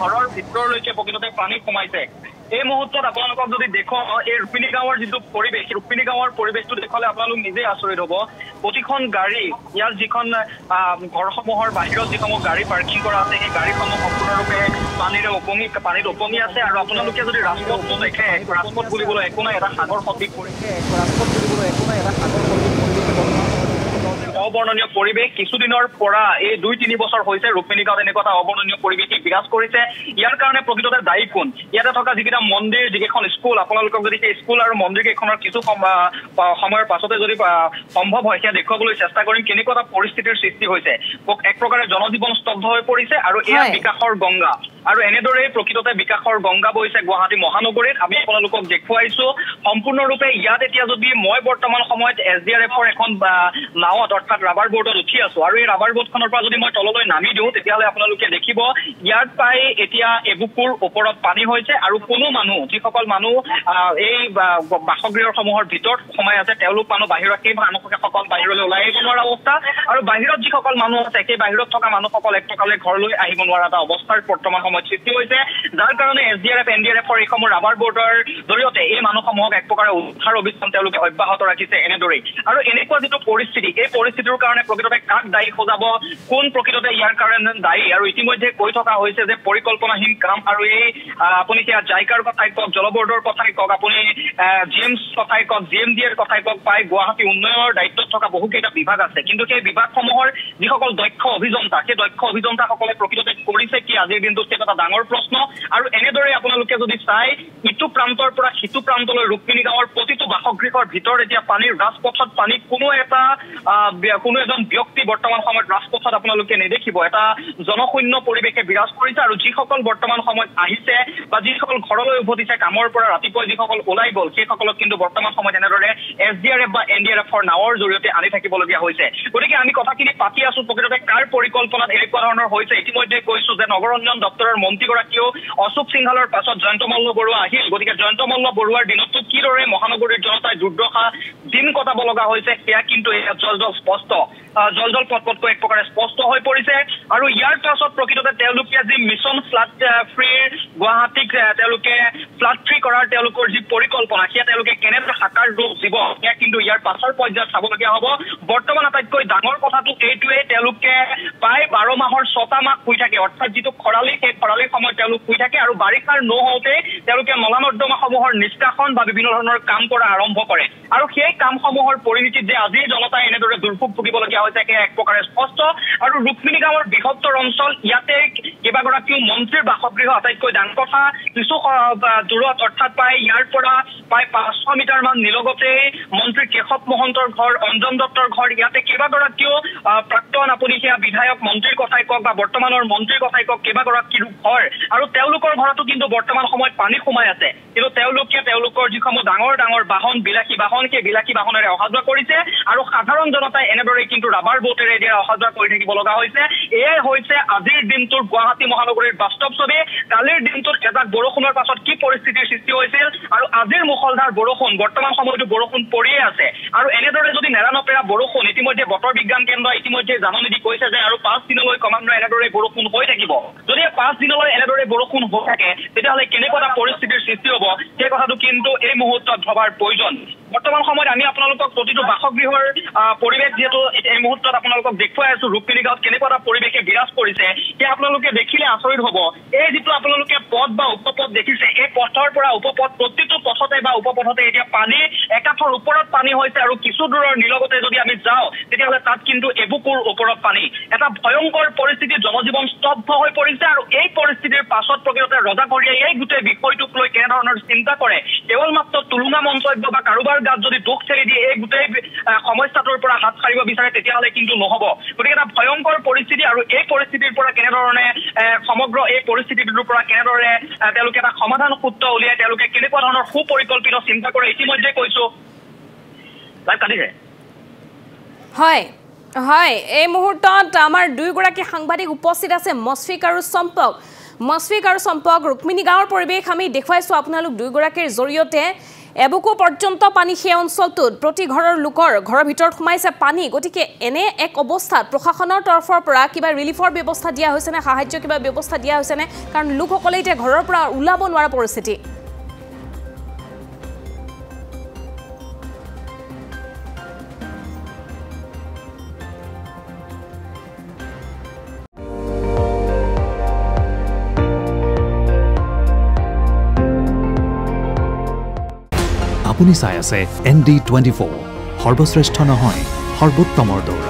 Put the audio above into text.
ঘৰৰ ভিতৰলৈকে প্ৰকৃততে পানী সোমাইছে এই মুহূৰ্তত আপোনালোকক যদি দেখুৱাও এই ৰুক্মিণী গাঁৱৰ যিটো পৰিৱেশ ৰুক্মিণী গাঁৱৰ পৰিৱেশটো দেখুৱালে আপোনালোক নিজে আচৰিত হ'ব প্ৰতিখন গাড়ী ইয়াৰ যিখন ঘৰসমূহৰ বাহিৰত যিসমূহ গাড়ী পাৰ্কিং কৰা আছে সেই গাড়ীসমূহ সম্পূৰ্ণৰূপে পানীত উপঙি আছে আৰু আপোনালোকে যদি ৰাজপথটো দেখে ৰাজপথ বুলিবলৈ একো নাই এটা সাগৰ সদৃশ অবৰ্ণনীয় পৰিৱেশ কিছুদিনৰ পৰা এই 2-3 বছৰ হৈছে ৰুক্মিণী গাঁৱত এনেকুৱা এটা অবৰ্ণনীয় পৰিৱেশে বিৰাজ কৰিছে ইয়াৰ কাৰণে প্ৰকৃততে দায়ী কোন ইয়াতে থকা যিকেইটা মন্দিৰ যিকেইখন স্কুল আপোনালোকক যদি সেই স্কুল আৰু মন্দিৰ কেইখনৰ কিছু সময়ৰ পাছতে যদি সম্ভৱ হয় সেয়া দেখুৱাবলৈ চেষ্টা কৰিম কেনেকুৱা এটা পৰিস্থিতিৰ সৃষ্টি হৈছে এক প্ৰকাৰে জনজীৱন স্তব্ধ হৈ পৰিছে আৰু এয়া বিকাশৰ গংগা আৰু এনেদৰে প্ৰকৃততে বিকাশৰ গংগা বৈছে গুৱাহাটী মহানগৰীত আমি আপোনালোকক দেখুৱাইছো সম্পূৰ্ণৰূপে ইয়াত এতিয়া যদি মই বৰ্তমান সময়ত SDRFৰ এখন নাৱত অৰ্থাৎ ৰাবাৰ বোৰ্ডত উঠি আছো আৰু এই ৰাবাৰ বোৰ্ডখনৰ পৰা যদি মই তললৈ নামি দিওঁ তেতিয়াহ'লে আপোনালোকে দেখিব ইয়াত প্ৰায় এতিয়া এবুকুৰ ওপৰত পানী হৈছে আৰু কোনো মানুহ যিসকল মানুহ এই বাসগৃহসমূহৰ ভিতৰত সোমাই আছে তেওঁলোক মানুহ বাহিৰত সেই মানুহসকল বাহিৰলৈ ওলাই আহিব নোৱাৰা অৱস্থা আৰু বাহিৰত যিসকল মানুহ আছে সেই বাহিৰত থকা মানুহসকল এক প্ৰকাৰে ঘৰলৈ আহিব নোৱাৰা এটা অৱস্থাৰ বৰ্তমান সময়ত সৃষ্টি হৈছে যাৰ কাৰণে SDRF NDRFৰ এইসমূহ ৰাবাৰ বোৰ্ডৰ জৰিয়তে এই মানুহসমূহক এক প্ৰকাৰে উদ্ধাৰ অভিযান তেওঁলোকে অব্যাহত ৰাখিছে এনেদৰেই আৰু এনেকুৱা যিটো পৰিস্থিতি এই পৰিস্থিতিৰ কাৰণে প্ৰকৃততে কাক দায়ী সজাব কোন প্ৰকৃততে ইয়াৰ কাৰণে দায়ী আৰু ইতিমধ্যে কৈ থকা হৈছে যে পৰিকল্পনাহীন কাম আৰু এই আপুনি সেয়া জাইকাৰ কথাই কওক জলবৰ্ডৰ কথাই কওক আপুনি GMছ কথাই কওক GMDৰ কথাই কওক পাই গুৱাহাটী উন্নয়নৰ দায়িত্বত থকা বহুকেইটা বিভাগ আছে কিন্তু সেই বিভাগসমূহৰ যিসকল দক্ষ অভিযন্তা সেই দক্ষ অভিযন্তাসকলে প্ৰকৃততে কৰিছে কি আজিৰ দিনটোত সেইটো এটা ডাঙৰ প্ৰশ্ন আৰু এনেদৰে আপোনালোকে যদি চাই ইটো প্ৰান্তৰ পৰা সিটো প্ৰান্তলৈ ৰুক্মিণী গাঁৱৰ প্ৰতিটো বাসগৃহৰ ভিতৰত এতিয়া পানীৰ ৰাজপথত পানী কোনো এজন ব্যক্তি বৰ্তমান সময়ত ৰাজপথত আপোনালোকে নেদেখিব এটা জনশূন্য পৰিৱেশে বিৰাজ কৰিছে আৰু যিসকল বৰ্তমান সময়ত আহিছে বা যিসকল ঘৰলৈ উভতিছে কামৰ পৰা ৰাতিপুৱা যিসকল ওলাই গ'ল সেইসকলক কিন্তু বৰ্তমান সময়ত এনেদৰে SDRF বা NDRFৰ নাৱৰ জৰিয়তে আনি থাকিবলগীয়া হৈছে গতিকে আমি কথাখিনি পাতি আছো প্ৰকৃততে কাৰ পৰিকল্পনাত এনেকুৱা ধৰণৰ হৈছে ইতিমধ্যে কৈছো যে নগৰ উন্নয়ন দপ্তৰৰ মন্ত্ৰীগৰাকীয়েও অশোক সিংহালৰ পাছত জয়ন্ত মল্ল বৰুৱা আহিল গতিকে জয়ন্ত মল্ল বৰুৱাৰ দিনতো কিদৰে মহানগৰীৰ জনতাই দুৰ্দশা দিন কটাব লগা হৈছে সেয়া কিন্তু এয়া জল স্পষ্ট জল পটপটকৈ এক প্ৰকাৰে স্পষ্ট হৈ পৰিছে আৰু ইয়াৰ পাছত প্ৰকৃততে তেওঁলোকে যি মিছন ফ্লাড ফ্ৰীৰ গুৱাহাটীক তেওঁলোকে ফ্লাড ফ্ৰী কৰাৰ তেওঁলোকৰ যি পৰিকল্পনা সেয়া তেওঁলোকে কেনেদৰে সাকাৰ ৰূপ দিব সেয়া কিন্তু ইয়াৰ পাছৰ পৰ্যায়ত চাবলগীয়া হ'ব বৰ্তমান আটাইতকৈ ডাঙৰ কথাটো এইটোৱে তেওঁলোকে প্ৰায় 12 মাহৰ 6টা মাহ শুই থাকে অৰ্থাৎ যিটো খৰালি সেই খৰালিৰ সময়ত তেওঁলোক শুই থাকে আৰু বাৰিষাৰ নহওঁতে তেওঁলোকে নলা নৰ্দমাসমূহৰ নিষ্কাশন বা বিভিন্ন ধৰণৰ কাম কৰা আৰম্ভ কৰে আৰু সেই কামসমূহৰ পৰিণতিত যে আজিৰ জনতাই এনেদৰে দুৰ্ভোগ ভুগিবলগীয়া হৈছে এক প্ৰকাৰে স্পষ্ট আৰু ৰুক্মিণী গাঁৱৰ বৃহত্তৰ অঞ্চল ইয়াতে কেইবাগৰাকীও মন্ত্ৰীৰ বাসগৃহ আটাইতকৈ ডাঙৰ কথা কিছু দূৰত অৰ্থাৎ প্ৰায় ইয়াৰ পৰা প্ৰায় 500 মিটাৰ মান নিলগতে মন্ত্ৰী কেশৱ মহন্তৰ ঘৰ অঞ্জন দত্তৰ ঘৰ ইয়াতে কেইবাগৰাকীও প্ৰাক্তন আপুনি সেয়া বিধায়ক মন্ত্ৰীৰ কথাই কওক বা বৰ্তমানৰ মন্ত্ৰীৰ কথাই কওক কেইবাগৰাকীৰ ঘৰ আৰু তেওঁলোকৰ ঘৰতো কিন্তু বৰ্তমান সময়ত পানী সোমাই আছে কিন্তু তেওঁলোকৰ যিসমূহ ডাঙৰ ডাঙৰ বাহন বিলাসী বাহন সেই বিলাসী বাহনেৰে অহা যোৱা কৰিছে আৰু সাধাৰণ জনতাই এনেদৰে কিন্তু ৰাবাৰ বোটেৰে এতিয়া অহা যোৱা কৰি থাকিব লগা হৈছে এয়াই হৈছে আজিৰ দিনটোৰ গুৱাহাটী মহানগৰীৰ বাস্তৱ ছবি কালিৰ দিনটোত এজাক বৰষুণৰ পাছত কি পৰিস্থিতিৰ সৃষ্টি হৈছিল আৰু আজিৰ মুখলধাৰ বৰষুণ বৰ্তমান সময়তো বৰষুণ পৰিয়ে আছে আৰু এনেদৰে যদি নেৰানেপেৰা বৰষুণ ইতিমধ্যে বতৰ বিজ্ঞান কেন্দ্ৰই ইতিমধ্যে জাননী দি কৈছে যে আৰু 5 দিনলৈ ক্ৰমান্বয়ে এনেদৰে বৰষুণ হৈ থাকিব যদি 5 দিনলৈ এনেদৰে বৰষুণ হৈ থাকে তেতিয়াহ'লে কেনেকুৱা এটা পৰিস্থিতিৰ সৃষ্টি হ'ব সেই কথাটো কিন্তু এই মুহূৰ্তত ভবাৰ প্ৰয়োজন বৰ্তমান সময়ত আমি আপোনালোকক প্ৰতিটো বাসগৃহৰ পৰিৱেশ যিহেতু এই মুহূৰ্তত আপোনালোকক দেখুৱাই আছো ৰুক্মিণী গাঁৱত কেনেকুৱা এটা পৰিৱেশে বিৰাজ কৰিছে সেয়া আপোনালোকে দেখিলে আচৰিত হ'ব এই যিটো আপোনালোকে পথ বা উপপথ দেখিছে এই পথৰ পৰা উপপথ প্ৰতিটো পথতে বা উপপথতে এতিয়া পানী একাঠৰ ওপৰত পানী হৈছে আৰু কিছু দূৰৰ নিলগতে যদি আমি যাওঁ তেতিয়াহ'লে তাত কিন্তু এবুকুৰ ওপৰত পানী এটা ভয়ংকৰ পৰিস্থিতি জনজীৱন স্তব্ধ হৈ পৰিছে আৰু এই পৰিস্থিতিৰ পাছত প্ৰকৃততে ৰজাঘৰীয়াই এই গোটেই বিষয়টোক লৈ কেনেধৰণৰ চিন্তা কৰে কেৱল মাত্ৰ তুলুঙা মন্তব্য বা কাৰোবাৰ গাত যদি দুখ ঠেলি দিয়ে এই গোটেই সমস্যাটোৰ পৰা হাত সাৰিব বিচাৰে তেতিয়াহ'লে কিন্তু নহ'ব গতিকে এটা ভয়ংকৰ পৰিস্থিতি আৰু এই পৰিস্থিতিৰ পৰা কেনেধৰণে সমগ্ৰ এই পৰিস্থিতিটোৰ পৰা কেনেদৰে তেওঁলোকে এটা সমাধান সূত্ৰ উলিয়াই তেওঁলোকে কেনেকুৱা ধৰণৰ সুপৰিকল্পিত চিন্তা কৰে ইতিমধ্যে কৈছো কাটিছে হয় হয় এই মুহূৰ্তত আমাৰ দুইগৰাকী সাংবাদিক উপস্থিত আছে মছফিক আৰু চম্পক ৰুক্মিণী গাঁৱৰ পৰিৱেশ আমি দেখুৱাইছোঁ আপোনালোক দুইগৰাকীৰ জৰিয়তে এবুকু পৰ্যন্ত পানী সেই অঞ্চলটোত প্ৰতি ঘৰৰ লোকৰ ঘৰৰ ভিতৰত সোমাইছে পানী গতিকে এনে এক অৱস্থাত প্ৰশাসনৰ তৰফৰ পৰা কিবা ৰিলিফৰ ব্যৱস্থা দিয়া হৈছে নে সাহায্য কিবা ব্যৱস্থা দিয়া হৈছে নে কাৰণ লোকসকলে এতিয়া ঘৰৰ পৰা ওলাব নোৱাৰা পৰিস্থিতি আপুনি চাই আছে ND24 সৰ্বশ্ৰেষ্ঠ নহয় সৰ্বোত্তমৰ দৌৰ